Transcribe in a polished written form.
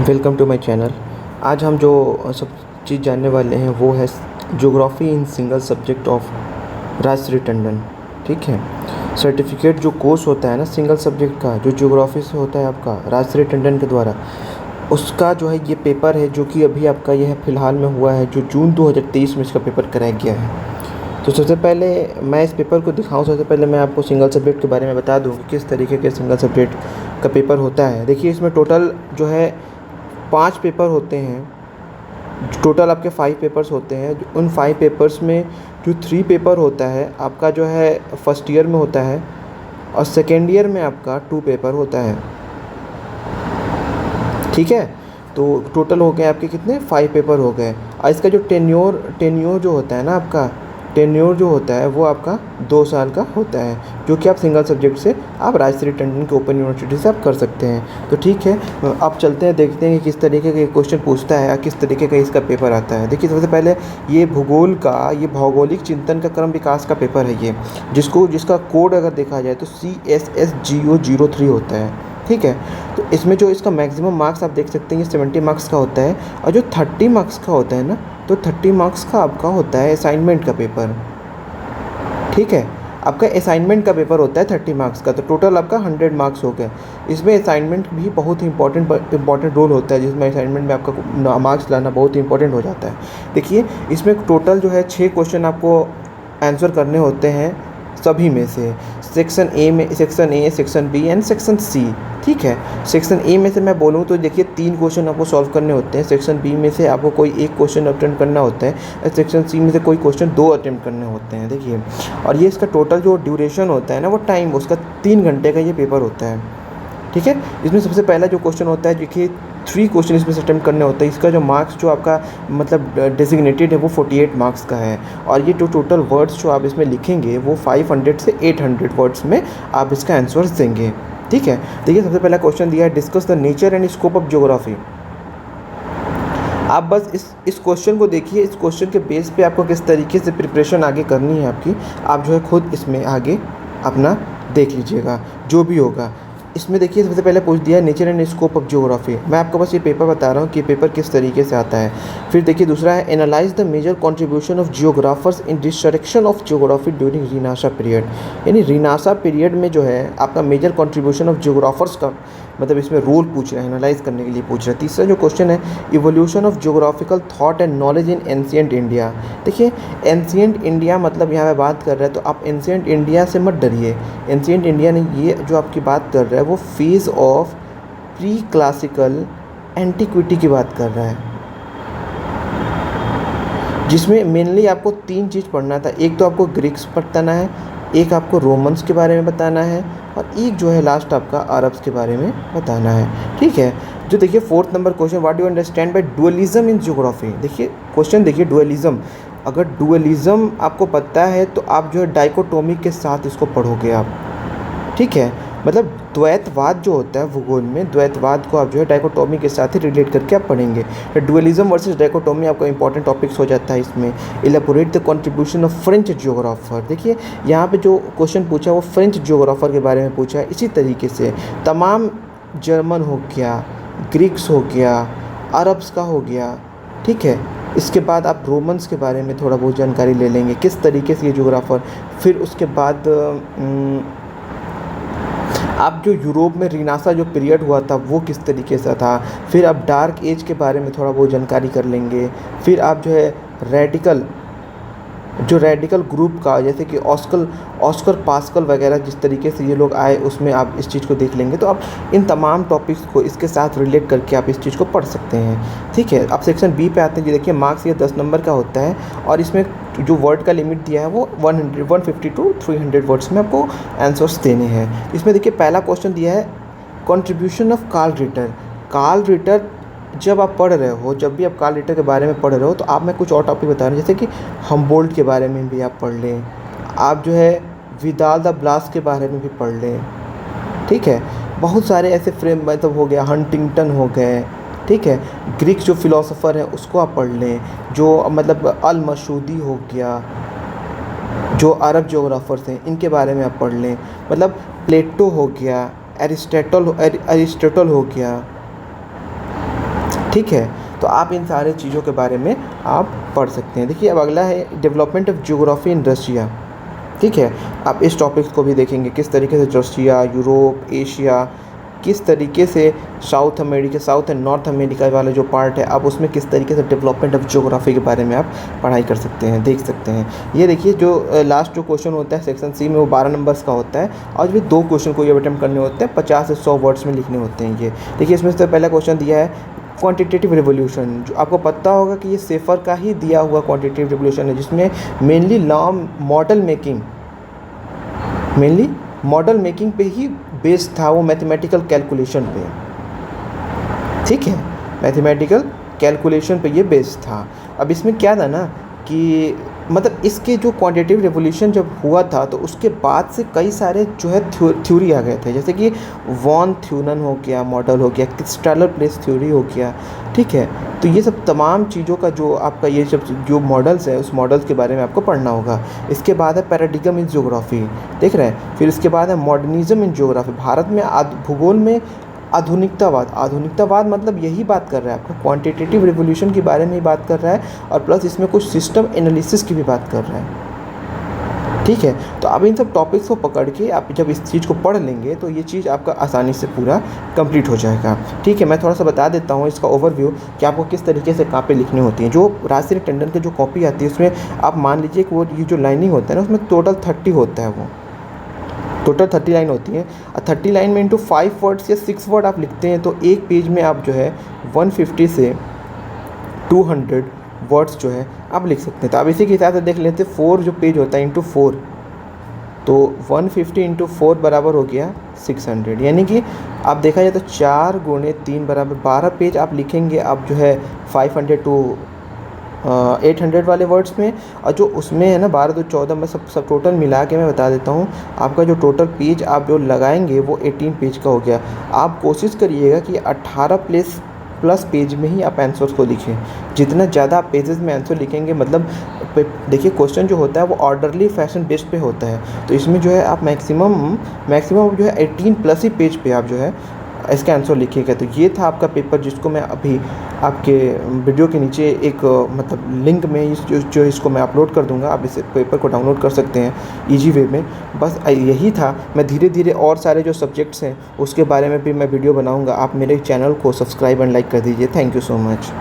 Welcome to my channel. आज हम जो सब चीज़ जानने वाले हैं वो है geography in single subject of Rajshree Tandon. ठीक है, सर्टिफिकेट जो कोर्स होता है ना सिंगल सब्जेक्ट का, जो ज्योग्राफी से होता है आपका राजश्री टंडन के द्वारा, उसका जो है ये पेपर है जो कि अभी आपका यह फ़िलहाल में हुआ है, जो जून 2023 में इसका पेपर कराया गया है। तो सबसे पहले मैं इस पेपर को दिखाऊं, सबसे पहले मैं आपको सिंगल सब्जेक्ट के बारे में बता दूं कि किस तरीके के सिंगल सब्जेक्ट का पेपर होता है। देखिए, इसमें टोटल जो है 5 पेपर होते हैं। टोटल आपके 5 पेपर्स होते हैं। उन 5 पेपर्स में जो 3 पेपर होता है आपका जो है फर्स्ट ईयर में होता है, और सेकेंड ईयर में आपका 2 पेपर होता है। ठीक है, तो टोटल हो गए आपके कितने, 5 पेपर हो गए। और इसका जो टेन्योर जो होता है ना, आपका टेन्योर जो होता है वो आपका 2 साल का होता है, जो कि आप सिंगल सब्जेक्ट से आप राजश्री टंडन के ओपन यूनिवर्सिटी से आप कर सकते हैं। तो ठीक है, अब चलते हैं, देखते हैं कि किस तरीके के क्वेश्चन पूछता है, किस तरीके का इसका पेपर आता है। देखिए, सबसे पहले ये भूगोल का, ये भौगोलिक चिंतन का क्रम विकास का पेपर है ये, जिसका कोड अगर देखा जाए तो CSSGO03 होता है। ठीक है, तो इसमें जो इसका मैक्सिमम मार्क्स आप देख सकते हैं ये 70 मार्क्स का होता है, और जो 30 मार्क्स का होता है ना, तो 30 मार्क्स का आपका होता है असाइनमेंट का पेपर। ठीक है, आपका असाइनमेंट का पेपर होता है 30 मार्क्स का, तो टोटल आपका 100 मार्क्स हो गए। इसमें असाइनमेंट भी बहुत ही इंपॉर्टेंट रोल होता है, जिसमें असाइनमेंट में आपका मार्क्स लाना बहुत ही इंपॉर्टेंट हो जाता है। देखिए, इसमें टोटल जो है 6 क्वेश्चन आपको आंसर करने होते हैं सभी में से, section A, section B and section C. ठीक है, सेक्शन ए में से मैं बोलूँ तो देखिए 3 क्वेश्चन आपको सॉल्व करने होते हैं, सेक्शन बी में से आपको कोई 1 क्वेश्चन अटेम्प्ट करना होता है, और सेक्शन सी में से कोई क्वेश्चन 2 अटेम्प्ट करने होते हैं। देखिए, और ये इसका टोटल जो ड्यूरेशन होता है ना, वो टाइम उसका 3 घंटे का ये पेपर होता है। ठीक है, इसमें सबसे पहला जो क्वेश्चन होता है, देखिए 3 क्वेश्चन इसमें से अटेम्प्ट करने होते हैं। इसका जो मार्क्स जो आपका मतलब डेजिग्नेटेड है वो 48 मार्क्स का है, और ये जो टोटल वर्ड्स जो आप इसमें लिखेंगे वो 500 से 800 वर्ड्स में आप इसका आंसर्स देंगे। ठीक है, देखिए सबसे पहला क्वेश्चन दिया है, discuss the nature and scope of geography. आप बस इस क्वेश्चन को देखिए, इस क्वेश्चन के बेस पे आपको किस तरीके से प्रिपरेशन आगे करनी है आपकी, आप जो है खुद इसमें आगे अपना देख लीजिएगा जो भी होगा। इसमें देखिए सबसे पहले पूछ दिया है nature and scope of geography. मैं आपको बस ये पेपर बता रहा हूँ कि पेपर किस तरीके से आता है। फिर देखिए दूसरा है, analyse the major contribution of geographers in destruction of geography during renaissance period. यानी रीनासा पीरियड में जो है आपका मेजर कंट्रीब्यूशन ऑफ जियोग्राफर्स का मतलब इसमें रोल पूछ रहे हैं, एनालाइज करने के लिए पूछ रहे हैं। तीसरा जो क्वेश्चन है, evolution of geographical thought and knowledge in ancient India. देखिए, एंशिएंट इंडिया मतलब यहाँ पे बात कर रहे हैं, तो आप एंशिएंट इंडिया से मत डरिए। एंशिएंट इंडिया ने ये जो आपकी बात कर रहा है वो phase of pre classical antiquity की बात कर रहा है, जिसमें मेनली आपको 3 चीज़ पढ़ना था। एक तो आपको ग्रीक्स बताना है, एक आपको रोमन्स के बारे में बताना है, और एक जो है लास्ट आपका अरब्स के बारे में बताना है। ठीक है, जो देखिए 4th number question, what do you understand by dualism in geography. देखिए क्वेश्चन देखिए, डुअलिज्म, अगर डुअलिज्म आपको पता है तो आप जो है डाइकोटोमी के साथ इसको पढ़ोगे आप। ठीक है, मतलब द्वैतवाद जो होता है भूगोल में, द्वैतवाद को आप जो है डाइकोटोमी के साथ ही रिलेट करके आप पढ़ेंगे। तो डुअलिज्म वर्सेस डाइकोटोमी आपका इंपॉर्टेंट टॉपिक्स हो जाता है इसमें। Elaborate the contribution of French geographer. देखिए यहाँ पे जो क्वेश्चन पूछा वो फ्रेंच जियोग्राफर के बारे में पूछा है। इसी तरीके से तमाम जर्मन हो गया, ग्रीक्स हो गया, अरब्स का हो गया। ठीक है, इसके बाद आप रोमन्स के बारे में थोड़ा बहुत जानकारी ले लेंगे, किस तरीके से ये जियोग्राफर। फिर उसके बाद आप जो यूरोप में रीनासा जो पीरियड हुआ था वो किस तरीके से था। फिर आप डार्क एज के बारे में थोड़ा बहुत जानकारी कर लेंगे। फिर आप जो है रेडिकल ग्रुप का, जैसे कि ऑस्कर पास्कल वगैरह जिस तरीके से ये लोग आए, उसमें आप इस चीज़ को देख लेंगे। तो आप इन तमाम टॉपिक्स को इसके साथ रिलेट करके आप इस चीज़ को पढ़ सकते हैं। ठीक है, आप सेक्शन बी पे आते हैं। देखिए मार्क्स ये 10 नंबर का होता है, और इसमें जो वर्ड का लिमिट दिया है वो 150 टू 300 वर्ड्स में आपको आंसर्स देने हैं। इसमें देखिए पहला क्वेश्चन दिया है, contribution of Carl Ritter. Carl Ritter जब आप पढ़ रहे हो, जब भी आप कार्ल रिटर के बारे में पढ़ रहे हो, तो आप मैं कुछ और टॉपिक बता रहा हूँ, जैसे कि हमबोल्ट के बारे में भी आप पढ़ लें, आप जो है विदाल द ब्लास के बारे में भी पढ़ लें। ठीक है, बहुत सारे ऐसे फ्रेम मतलब हो गया, हंटिंगटन हो गए। ठीक है, ग्रीक जो फिलोसोफर है उसको आप पढ़ लें, जो मतलब अल मसूदी हो गया, जो अरब ज्योग्राफर्स हैं इनके बारे में आप पढ़ लें। मतलब प्लेटो हो गया, एरिस्टोटल हो गया। ठीक है। तो आप इन सारे चीज़ों के बारे में आप पढ़ सकते हैं। देखिए अब अगला है development of geography in Russia. ठीक है, आप इस टॉपिक्स को भी देखेंगे, किस तरीके से रशिया, यूरोप, एशिया, किस तरीके से south America, south and north America वाला जो पार्ट है, आप उसमें किस तरीके से डेवलपमेंट ऑफ ज्योग्राफी के बारे में आप पढ़ाई कर सकते हैं, देख सकते हैं। ये देखिए जो लास्ट जो क्वेश्चन होता है सेक्शन सी में, वो 12 नंबर्स का होता है और भी 2 क्वेश्चन को ये अटेम्प्ट करने होते हैं, 50 से 100 वर्ड्स में लिखने होते हैं ये। देखिए इसमें से पहला क्वेश्चन दिया है क्वांटिटेटिव रिवोल्यूशन, जो आपको पता होगा कि ये सेफर का ही दिया हुआ क्वांटिटेटिव रिवोल्यूशन है, जिसमें मेनली मॉडल मेकिंग पे ही बेस्ड था, वो मैथमेटिकल कैलकुलेशन पे। ठीक है, मैथमेटिकल कैलकुलेशन पे ये बेस्ड था। अब इसमें क्या था ना कि मतलब इसके जो क्वांटिटेटिव रिवोल्यूशन जब हुआ था तो उसके बाद से कई सारे जो है थ्योरी आ गए थे, जैसे कि वॉन थ्यूनन हो गया मॉडल हो गया, क्रिस्टलर प्लेस थ्योरी हो गया। ठीक है, तो ये सब तमाम चीज़ों का जो आपका ये सब जो मॉडल्स है, उस मॉडल्स के बारे में आपको पढ़ना होगा। इसके बाद है पैराडिगम इन ज्योग्राफी, देख रहे हैं। फिर इसके बाद है मॉडर्निज्म इन ज्योग्राफी, भारत में भूगोल में आधुनिकतावाद मतलब यही बात कर रहा है, आपका क्वांटिटेटिव रिवोल्यूशन के बारे में ही बात कर रहा है, और प्लस इसमें कुछ सिस्टम एनालिसिस की भी बात कर रहा है। ठीक है, तो आप इन सब टॉपिक्स को पकड़ के आप जब इस चीज़ को पढ़ लेंगे तो ये चीज़ आपका आसानी से पूरा कंप्लीट हो जाएगा। ठीक है, मैं थोड़ा सा बता देता हूँ इसका ओवरव्यू कि आपको किस तरीके से कहाँ पे लिखनी होती है। जो राजश्री टंडन की जो कॉपी आती है उसमें आप मान लीजिए कि वो ये जो लाइनिंग होता है ना, उसमें टोटल 30 होता है, वो टोटल 30 लाइन होती हैं। और 30 लाइन में इंटू 5 वर्ड्स या 6 वर्ड आप लिखते हैं तो एक पेज में आप जो है 150 से 200 वर्ड्स जो है आप लिख सकते हैं। तो आप इसी के हिसाब से देख लेते हैं, 4 जो पेज होता है इंटू 4, तो 150 इंटू 4 बराबर हो गया 600, यानी कि आप देखा जाए तो 4 गुणे 3 बराबर 12 पेज आप लिखेंगे आप जो है 500 टू 800 वाले वर्ड्स में। और जो उसमें है ना 12 तो 14 में सब टोटल मिला के मैं बता देता हूँ, आपका जो टोटल पेज आप जो लगाएंगे वो 18 पेज का हो गया। आप कोशिश करिएगा कि 18 प्लस पेज में ही आप आंसर्स को लिखें। जितना ज़्यादा आप पेजेस में आंसर लिखेंगे, मतलब देखिए क्वेश्चन जो होता है वो ऑर्डरली फैशन बेस्ड पे होता है, तो इसमें जो है आप मैक्सिमम जो है 18 प्लस ही पेज पे आप जो है इसका आंसर लिखिएगा। तो ये था आपका पेपर, जिसको मैं अभी आपके वीडियो के नीचे एक मतलब लिंक में जो इसको मैं अपलोड कर दूंगा, आप इस पेपर को डाउनलोड कर सकते हैं इजी वे में। बस यही था, मैं धीरे धीरे और सारे जो सब्जेक्ट्स हैं उसके बारे में भी मैं वीडियो बनाऊंगा। आप मेरे चैनल को सब्सक्राइब एंड लाइक कर दीजिए। Thank you so much.